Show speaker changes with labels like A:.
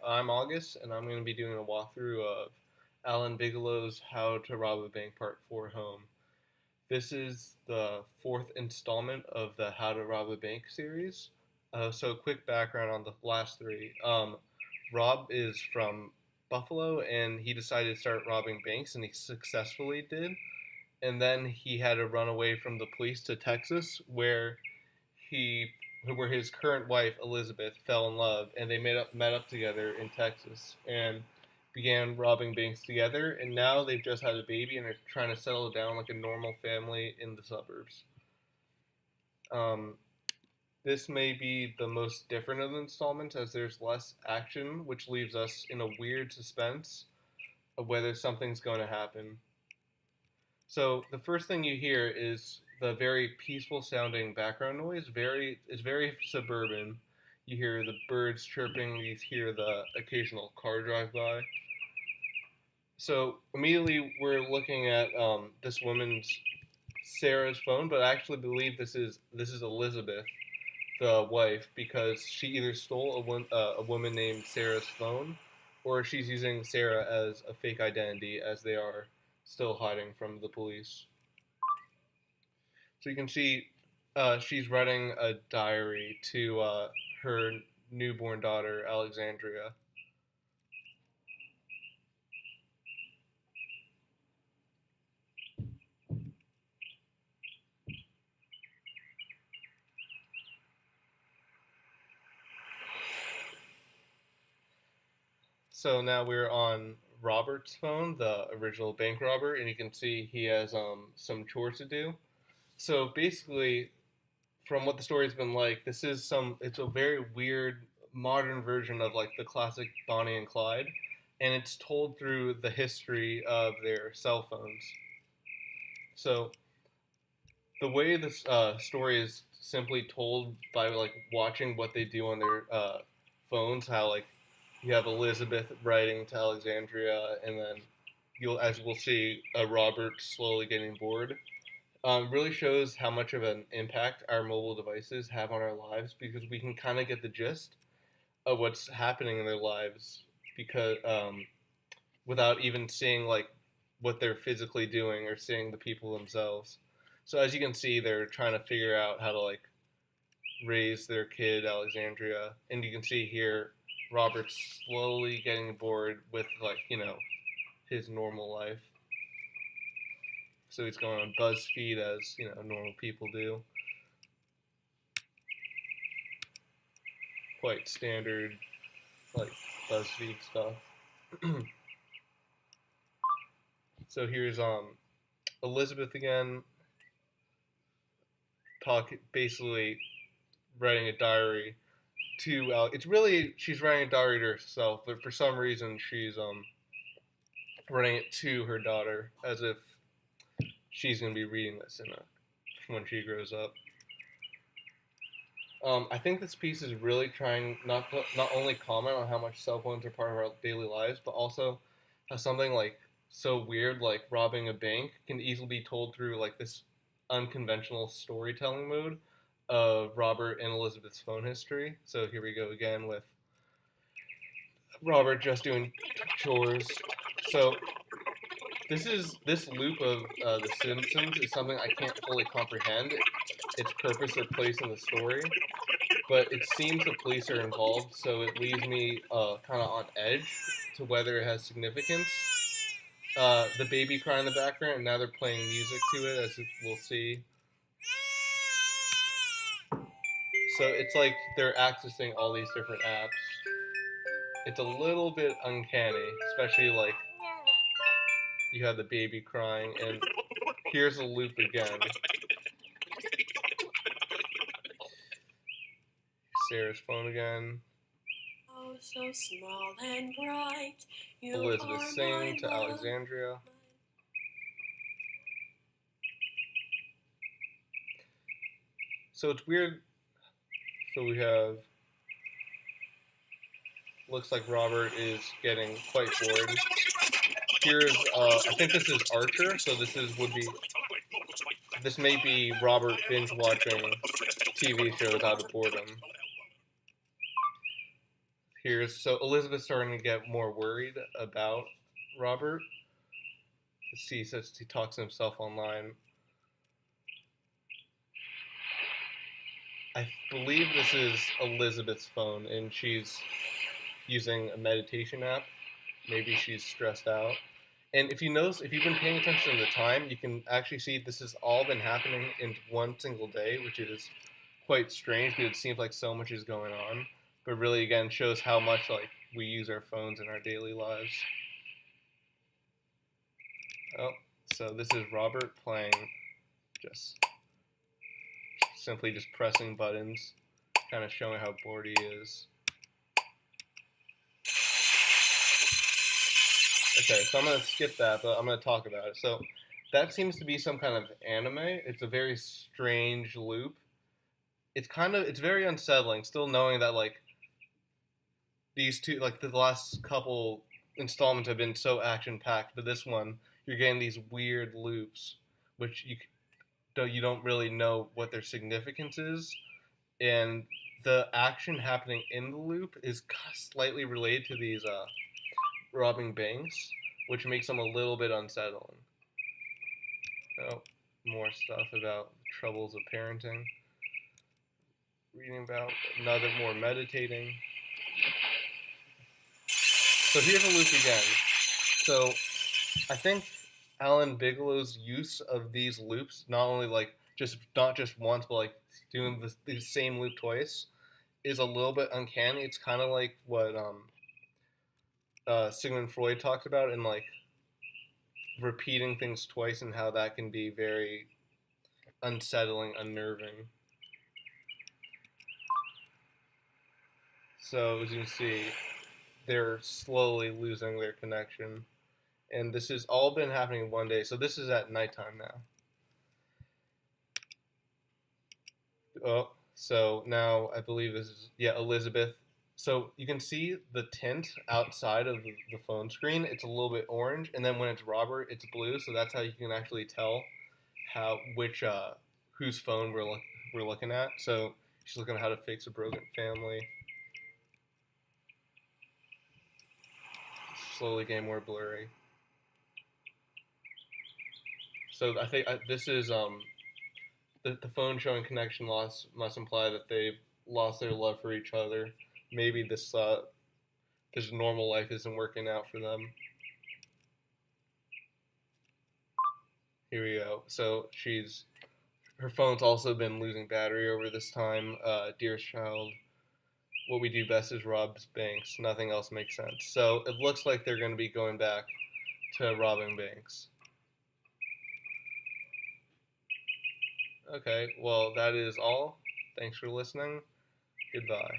A: I'm August, and I'm going to be doing a walkthrough of Alan Bigelow's How to Rob a Bank Part 4 Home. This is the fourth installment of the How to Rob a Bank series. Quick background on the last three. Rob is from Buffalo, and he decided to start robbing banks, and he successfully did. And then he had to run away from the police to Texas, he where his current wife Elizabeth fell in love, and they met up together in Texas and began robbing banks together. And now they've just had a baby and are trying to settle down like a normal family in the suburbs. Um, this may be the most different of the installments as there's less action, which leaves us in a weird suspense of whether something's going to happen. So the first thing you hear is the very peaceful sounding background noise. It's very suburban. You hear the birds chirping. You hear the occasional car drive by. So immediately we're looking at this woman's Sarah's phone, but I actually believe this is Elizabeth, the wife, because she either stole a woman named Sarah's phone, or she's using Sarah as a fake identity, as they are still hiding from the police. So you can see she's writing a diary to her newborn daughter, Alexandria. So now we're on Robert's phone, the original bank robber, and you can see he has some chores to do. So basically, from what the story's been like, it's a very weird modern version of like the classic Bonnie and Clyde, and it's told through the history of their cell phones. So the way this story is simply told by like watching what they do on their phones, how like you have Elizabeth writing to Alexandria, and then as we'll see, Robert slowly getting bored. Really shows how much of an impact our mobile devices have on our lives, because we can kind of get the gist of what's happening in their lives because without even seeing like what they're physically doing or seeing the people themselves. So as you can see, they're trying to figure out how to like raise their kid Alexandria, and you can see here Robert's slowly getting bored with like his normal life. So he's going on BuzzFeed as normal people do. Quite standard like BuzzFeed stuff. So here's Elizabeth again, basically writing a diary to she's writing a diary to herself, but for some reason she's writing it to her daughter as if she's gonna be reading this when she grows up. I think this piece is really trying not only comment on how much cell phones are part of our daily lives, but also how something like so weird like robbing a bank can easily be told through like this unconventional storytelling mode of Robert and Elizabeth's phone history. So here we go again with Robert just doing chores. So this loop of The Simpsons is something I can't fully comprehend its purpose or place in the story, but it seems the police are involved, so it leaves me kind of on edge to whether it has significance. The baby cry in the background, and now they're playing music to it, as we'll see. So it's like they're accessing all these different apps. It's a little bit uncanny, especially like you have the baby crying, and here's the loop again. Sarah's phone again.
B: Oh, so small and bright.
A: Elizabeth singing to Alexandria. So it's weird. So we have. Looks like Robert is getting quite bored. Here's, I think this is Archer, so this may be Robert binge watching TV shows out of boredom. here's so Elizabeth's starting to get more worried about Robert. He says he talks to himself online. I believe this is Elizabeth's phone, and she's using a meditation app. Maybe she's stressed out. And if you notice, if you've been paying attention to the time, you can actually see this has all been happening in one single day, which is quite strange because it seems like so much is going on. But really, again, shows how much like we use our phones in our daily lives. Oh, so this is Robert playing, just simply just pressing buttons, kind of showing how bored he is. Okay, so I'm gonna skip that, but I'm gonna talk about it. So that seems to be some kind of anime. It's a very strange loop. It's very unsettling. Still knowing that like these two, like the last couple installments have been so action packed, but this one you're getting these weird loops, which you don't really know what their significance is, and the action happening in the loop is slightly related to these robbing banks, which makes them a little bit unsettling. Oh, more stuff about the troubles of parenting. Reading about another more meditating. So here's a loop again. So I think Alan Bigelow's use of these loops, not only like just not just once, but like doing the same loop twice, is a little bit uncanny. It's kind of like what Sigmund Freud talked about in like repeating things twice and how that can be very unsettling, unnerving. So as you can see, they're slowly losing their connection. And this has all been happening one day. So this is at nighttime now. Oh, so now I believe this is, yeah, Elizabeth. So you can see the tint outside of the phone screen. It's a little bit orange, and then when it's Robert, it's blue. So that's how you can actually tell whose phone we're looking at. So she's looking at how to fix a broken family. Slowly getting more blurry. So I think this is the phone showing connection loss must imply that they've lost their love for each other. Maybe this normal life isn't working out for them. Here we go. So her phone's also been losing battery over this time. Dearest child, what we do best is rob banks. Nothing else makes sense. So it looks like they're going to be going back to robbing banks. Okay, well, that is all. Thanks for listening. Goodbye.